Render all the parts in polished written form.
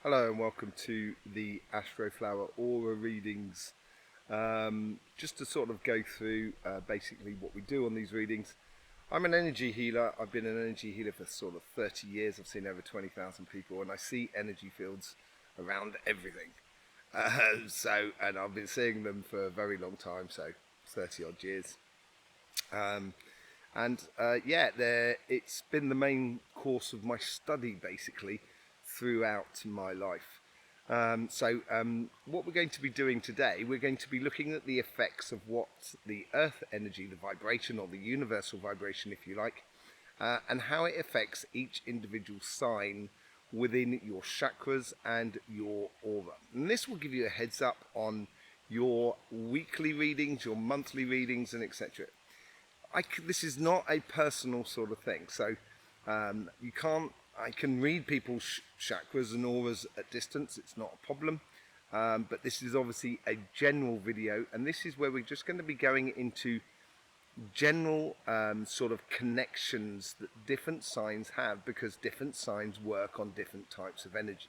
Hello and welcome to the Astroflower Aura readings. Just to sort of go through basically what we do on these readings. I'm an energy healer. I've been an energy healer for sort of 30 years. I've seen over 20,000 people and I see energy fields around everything. And I've been seeing them for a very long time, so 30 odd years. It's been the main course of my study basically throughout my life. What we're going to be doing today, we're going to be looking at the effects of what the earth energy, the vibration, or the universal vibration if you like, and how it affects each individual sign within your chakras and your aura. And this will give you a heads up on your weekly readings, your monthly readings, and etc. This is not a personal sort of thing, so I can read people's chakras and auras at distance, it's not a problem, but this is obviously a general video, and this is where we're just going to be going into general sort of connections that different signs have, because different signs work on different types of energy.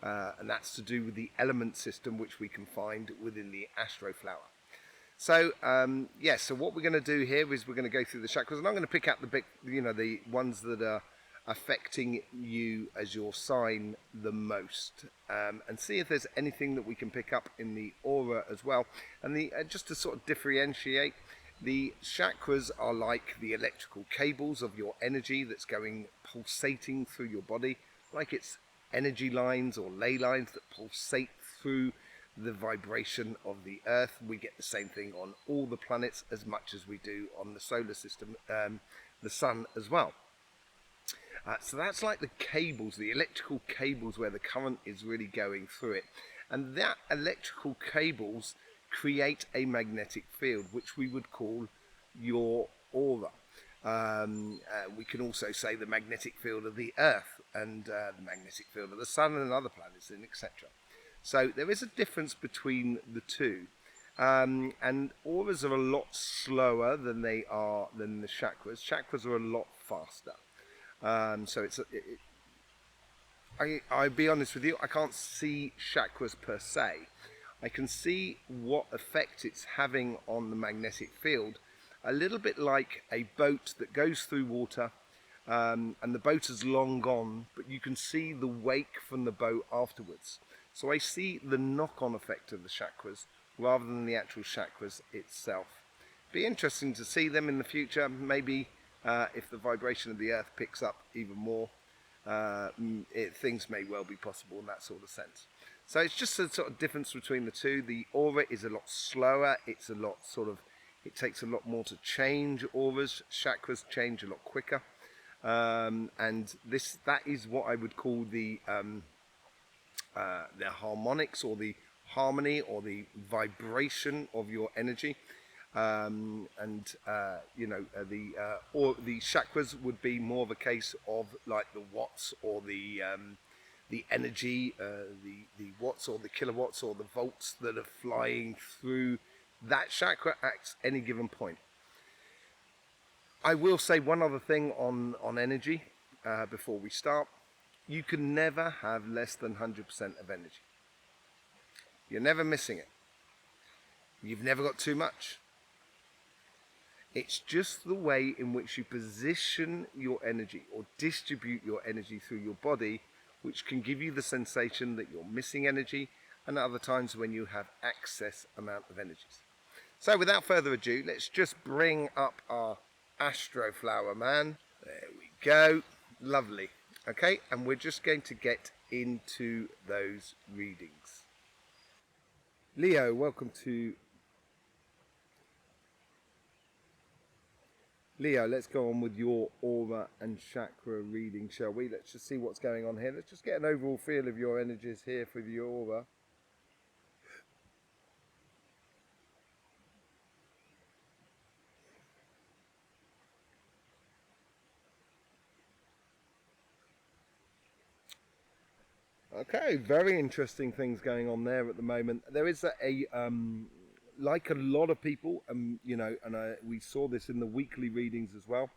And that's to do with the element system which we can find within the Astroflower. So so what we're going to do here is we're going to go through the chakras, and I'm going to pick out the ones that are affecting you as your sign the most, and see if there's anything that we can pick up in the aura as well. And just to sort of differentiate, the chakras are like the electrical cables of your energy that's going pulsating through your body, like it's energy lines or ley lines that pulsate through the vibration of the earth. We get the same thing on all the planets as much as we do on the solar system, the sun as well. So that's like the cables, the electrical cables where the current is really going through it. And that electrical cables create a magnetic field, which we would call your aura. We can also say the magnetic field of the earth and the magnetic field of the sun and other planets, and etc. So there is a difference between the two. And auras are a lot slower than the chakras. Chakras are a lot faster. I'll be honest with you, I can't see chakras per se. I can see what effect it's having on the magnetic field, a little bit like a boat that goes through water, and the boat is long gone, but you can see the wake from the boat afterwards. So I see the knock-on effect of the chakras rather than the actual chakras itself. Be interesting to see them in the future, maybe. If the vibration of the earth picks up even more, things may well be possible in that sort of sense. So it's just a sort of difference between the two. The aura is a lot slower. It takes a lot more to change auras. Chakras change a lot quicker. And that is what I would call the harmonics, or the harmony, or the vibration of your energy. The chakras would be more of a case of like the watts, or the energy, the watts or the kilowatts or the volts that are flying through that chakra at any given point. I will say one other thing on energy before we start. You can never have less than 100% of energy. You're never missing it. You've never got too much. It's just the way in which you position your energy or distribute your energy through your body, which can give you the sensation that you're missing energy, and other times when you have excess amount of energies. So without further ado, let's just bring up our Astroflower man. There we go. Lovely. Okay, and we're just going to get into those readings. Leo, welcome to... Leo, let's go on with your aura and chakra reading, shall we? Let's just see what's going on here. Let's just get an overall feel of your energies here for your aura. Okay, very interesting things going on there at the moment. There is like a lot of people, we saw this in the weekly readings as well.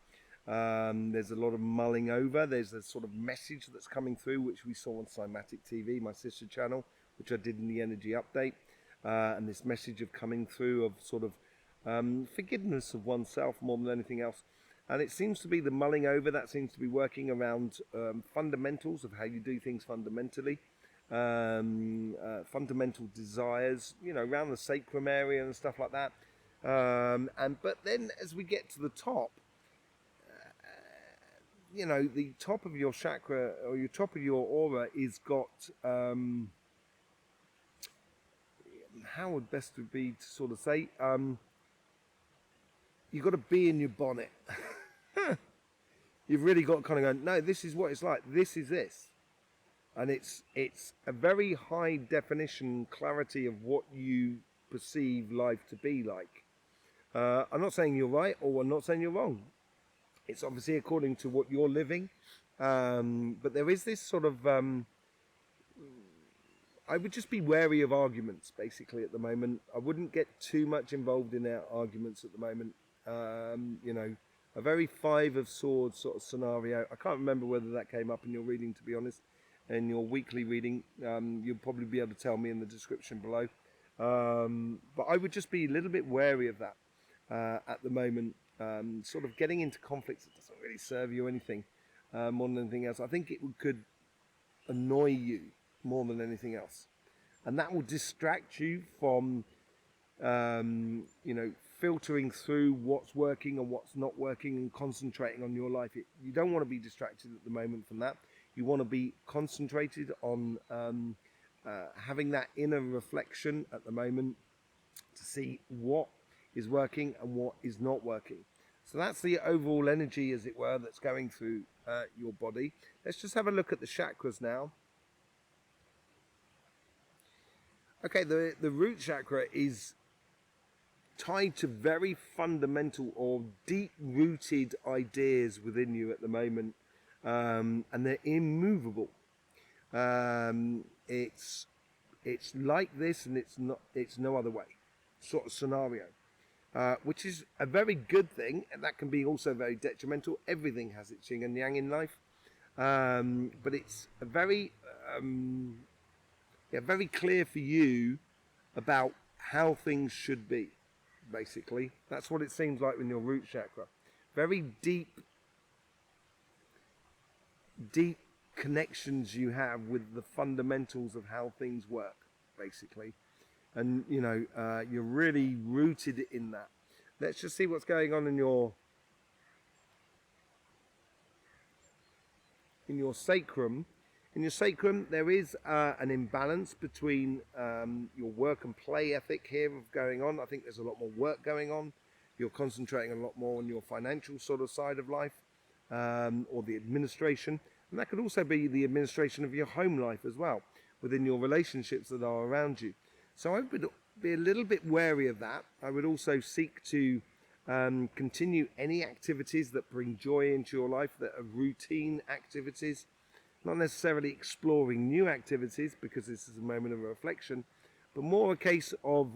There's a lot of mulling over. There's a sort of message that's coming through, which we saw on Cymatic TV, my sister channel, which I did in the energy update. And this message of coming through of sort of forgiveness of oneself more than anything else. And it seems to be the mulling over that seems to be working around fundamentals of how you do things fundamentally. Fundamental desires, around the sacrum area and stuff like that. But then as we get to the top, the top of your chakra or your top of your aura is got, how would best would be to sort of say, you've got to be in your bonnet. You've really got to kind of go, no, this is what it's like. This is this. And it's a very high definition clarity of what you perceive life to be like. I'm not saying you're right or I'm not saying you're wrong. It's obviously according to what you're living. But there is this sort of, I would just be wary of arguments basically at the moment. I wouldn't get too much involved in our arguments at the moment. A very Five of Swords sort of scenario. I can't remember whether that came up in your reading, to be honest. In your weekly reading, you'll probably be able to tell me in the description below. But I would just be a little bit wary of that at the moment. Sort of getting into conflicts that doesn't really serve you anything more than anything else. I think it could annoy you more than anything else. And that will distract you from, filtering through what's working and what's not working and concentrating on your life. You don't want to be distracted at the moment from that. You want to be concentrated on having that inner reflection at the moment to see what is working and what is not working. So that's the overall energy, as it were, that's going through your body. Let's just have a look at the chakras now. Okay, the root chakra is tied to very fundamental or deep-rooted ideas within you at the moment. And they're immovable. It's like this and it's no other way sort of scenario, which is a very good thing, and that can be also very detrimental. Everything has its yin and yang in life, but it's a very very clear for you about how things should be. Basically, that's what it seems like in your root chakra. Very deep connections you have with the fundamentals of how things work, basically. And, you're really rooted in that. Let's just see what's going on in your sacrum. In your sacrum, there is an imbalance between your work and play ethic here of going on. I think there's a lot more work going on. You're concentrating a lot more on your financial sort of side of life. Or the administration, and that could also be the administration of your home life as well, within your relationships that are around you. So I would be a little bit wary of that. I would also seek to continue any activities that bring joy into your life, that are routine activities, not necessarily exploring new activities, because this is a moment of reflection, but more a case of,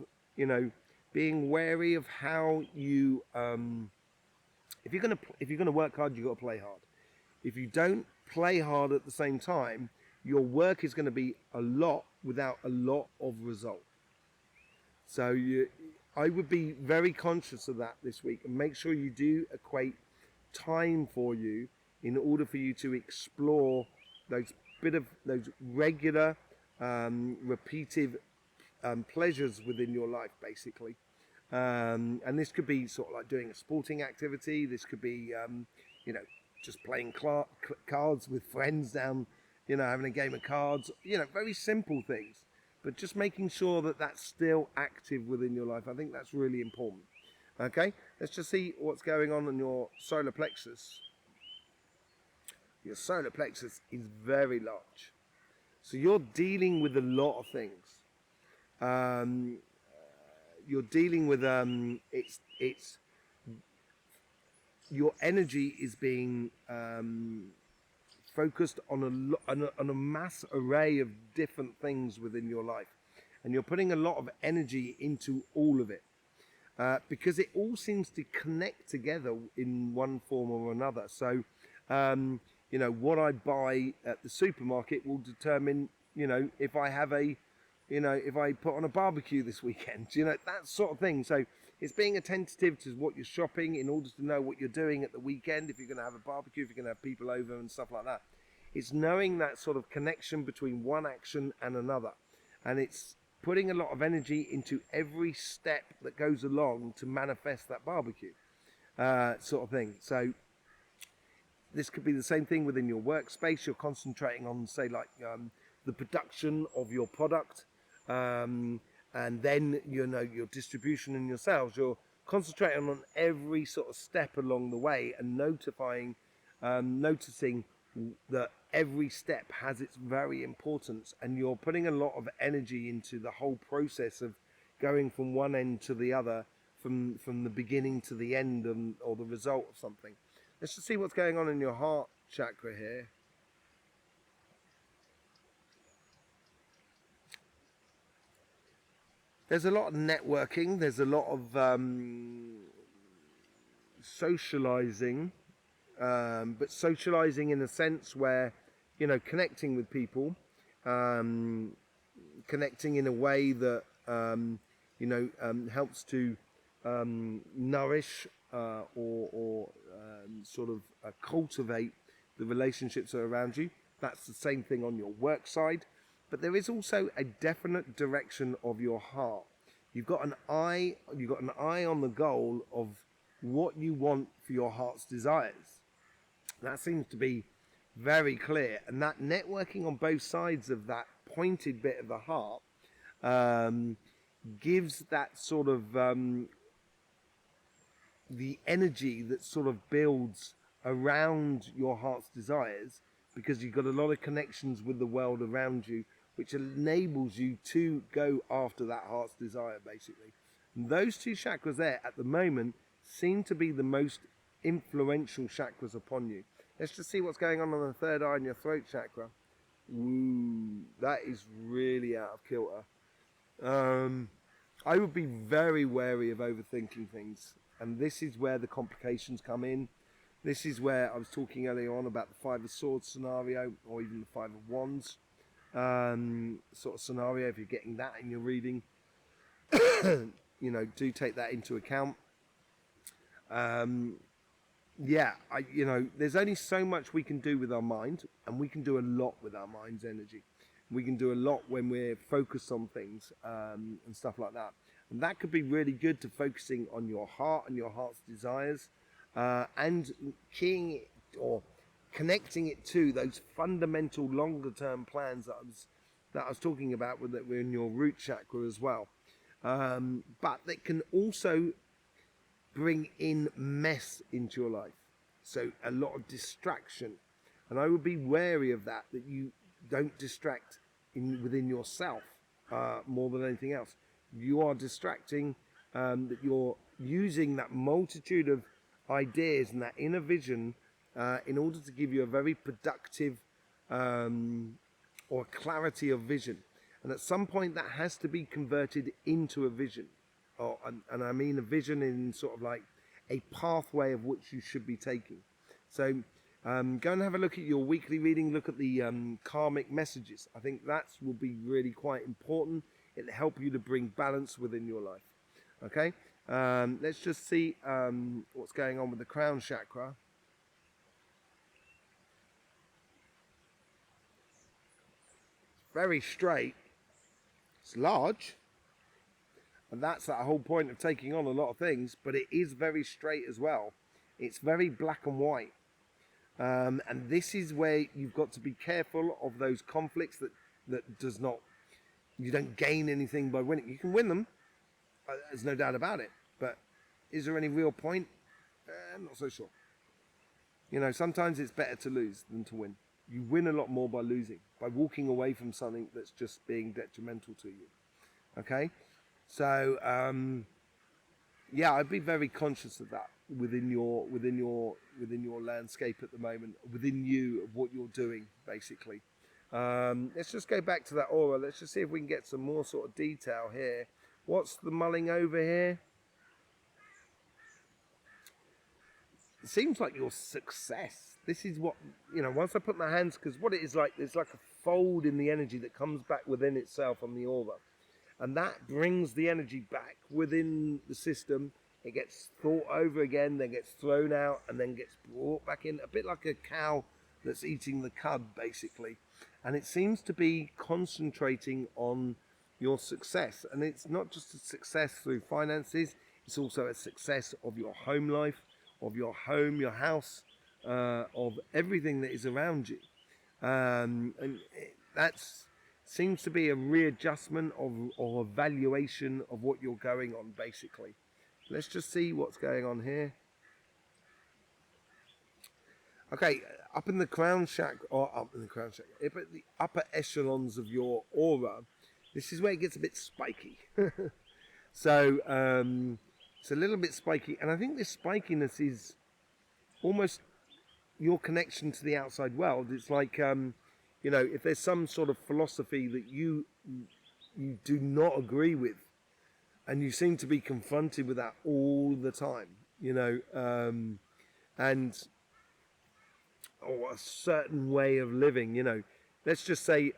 being wary of how you, if you're gonna work hard, you've got to play hard. If you don't play hard at the same time, your work is going to be a lot without a lot of result. So I would be very conscious of that this week, and make sure you do equate time for you in order for you to explore those regular, repetitive pleasures within your life, basically. And this could be sort of like doing a sporting activity. This could be, just playing cards with friends down, having a game of cards. Very simple things, but just making sure that that's still active within your life. I think that's really important. Okay, let's just see what's going on in your solar plexus. Your solar plexus is very large, so you're dealing with a lot of things. You're dealing with it's your energy is being focused on a mass array of different things within your life, and you're putting a lot of energy into all of it. because it all seems to connect together in one form or another. So, you know, what I buy at the supermarket will determine, you know, if I have a, you know, if I put on a barbecue this weekend, you know, that sort of thing. So it's being attentive to what you're shopping in order to know what you're doing at the weekend, if you're going to have a barbecue, if you're going to have people over and stuff like that. It's knowing that sort of connection between one action and another. And it's putting a lot of energy into every step that goes along to manifest that barbecue sort of thing. So this could be the same thing within your workspace. You're concentrating on, say, like the production of your product, and then, you know, your distribution and your sales. You're concentrating on every sort of step along the way and noticing that every step has its very importance, and you're putting a lot of energy into the whole process of going from one end to the other, from the beginning to the end, or the result of something. Let's just see what's going on in your heart chakra here. There's a lot of networking, there's a lot of socializing, but socializing in a sense where, you know, connecting with people, connecting in a way that, you know, helps to nourish or sort of cultivate the relationships that are around you. That's the same thing on your work side. But there is also a definite direction of your heart. You've got an eye on the goal of what you want for your heart's desires. That seems to be very clear, and that networking on both sides of that pointed bit of the heart gives that sort of the energy that sort of builds around your heart's desires, because you've got a lot of connections with the world around you, which enables you to go after that heart's desire, basically. And those two chakras there at the moment seem to be the most influential chakras upon you. Let's just see what's going on the third eye in your throat chakra. Ooh, that is really out of kilter. I would be very wary of overthinking things, and this is where the complications come in. This is where I was talking earlier on about the Five of Swords scenario, or even the Five of Wands sort of scenario. If you're getting that in your reading, you know, do take that into account. Yeah, you know, there's only so much we can do with our mind, and we can do a lot with our mind's energy. We can do a lot when we're focused on things and stuff like that. And that could be really good to focusing on your heart and your heart's desires, and keying it or connecting it to those fundamental longer term plans that I was talking about that were in your root chakra as well. But they can also bring in mess into your life, so a lot of distraction, and I would be wary of that you don't distract within yourself more than anything else. You are distracting, that you're using that multitude of ideas and that inner vision in order to give you a very productive or clarity of vision, and at some point that has to be converted into a vision. And I mean a vision in sort of like a pathway of which you should be taking. So go and have a look at your weekly reading, look at the karmic messages. I think that will be really quite important. It'll help you to bring balance within your life. Okay, let's just see what's going on with the crown chakra. Very straight. It's large. And that's that whole point of taking on a lot of things, but it is very straight as well. It's very black and white. And this is where you've got to be careful of those conflicts that does not, you don't gain anything by winning. You can win them, there's no doubt about it. But is there any real point? I'm not so sure. You know, sometimes it's better to lose than to win. You win a lot more by losing, by walking away from something that's just being detrimental to you. Okay? So yeah, I'd be very conscious of that within your landscape at the moment, within you, of what you're doing, basically. Let's just go back to that aura. Let's just see if we can get some more sort of detail here. What's the mulling over here? it seems like your success. This is what, once I put my hands, because what it is like, there's like a fold in the energy that comes back within itself on the aura. And that brings the energy back within the system. It gets thought over again, then gets thrown out, and then gets brought back in, a bit like a cow that's eating the cud, basically. And it seems to be concentrating on your success. And it's not just a success through finances, it's also a success of your home life, of your home, your house, of everything that is around you. That seems to be a readjustment or evaluation of what you're going on, basically. Let's just see what's going on here. Okay, up in the crown chakra, up in the upper echelons of your aura, this is where it gets a bit spiky. So it's a little bit spiky, and I think this spikiness is almost your connection to the outside world. It's like, if there's some sort of philosophy that you do not agree with, and you seem to be confronted with that all the time, or a certain way of living, let's just say,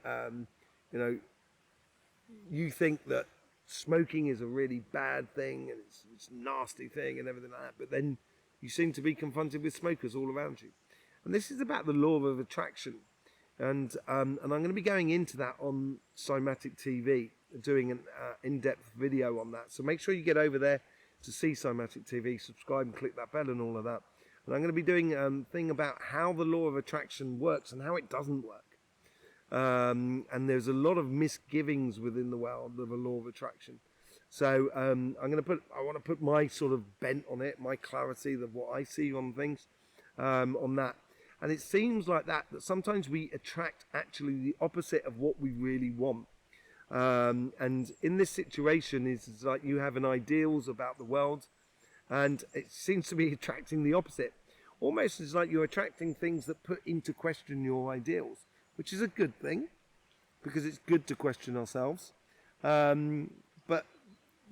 you think that smoking is a really bad thing and it's a nasty thing and everything like that, but then you seem to be confronted with smokers all around you. And this is about the law of attraction. And I'm going to be going into that on Cymatic TV, doing an in-depth video on that. So make sure you get over there to see Cymatic TV, subscribe and click that bell and all of that. And I'm going to be doing a thing about how the law of attraction works and how it doesn't work. And there's a lot of misgivings within the world of a law of attraction. So I want to put my sort of bent on it, my clarity of what I see on things, on that. And it seems like that sometimes we attract actually the opposite of what we really want. And in this situation, it's like you have an ideals about the world, and it seems to be attracting the opposite. Almost it's like you're attracting things that put into question your ideals, which is a good thing, because it's good to question ourselves. But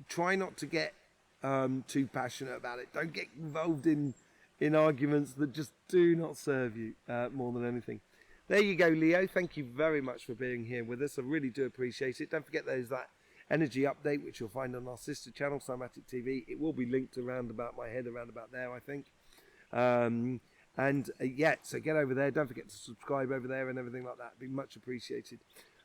try not to get too passionate about it. Don't get involved in arguments that just do not serve you more than anything. There you go, Leo. Thank you very much for being here with us. I really do appreciate it. Don't forget there's that energy update, which you'll find on our sister channel, Cymatic TV. It will be linked around about my head, around about there, I think. So get over there. Don't forget to subscribe over there and everything like that. It'd be much appreciated.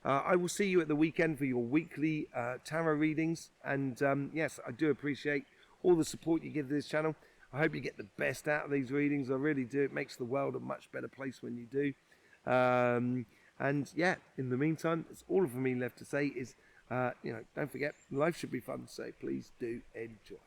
I will see you at the weekend for your weekly tarot readings. And yes, I do appreciate all the support you give to this channel. I hope you get the best out of these readings. I really do. It makes the world a much better place when you do. And yeah, in the meantime, it's all for me left to say is, don't forget, life should be fun. So please do enjoy.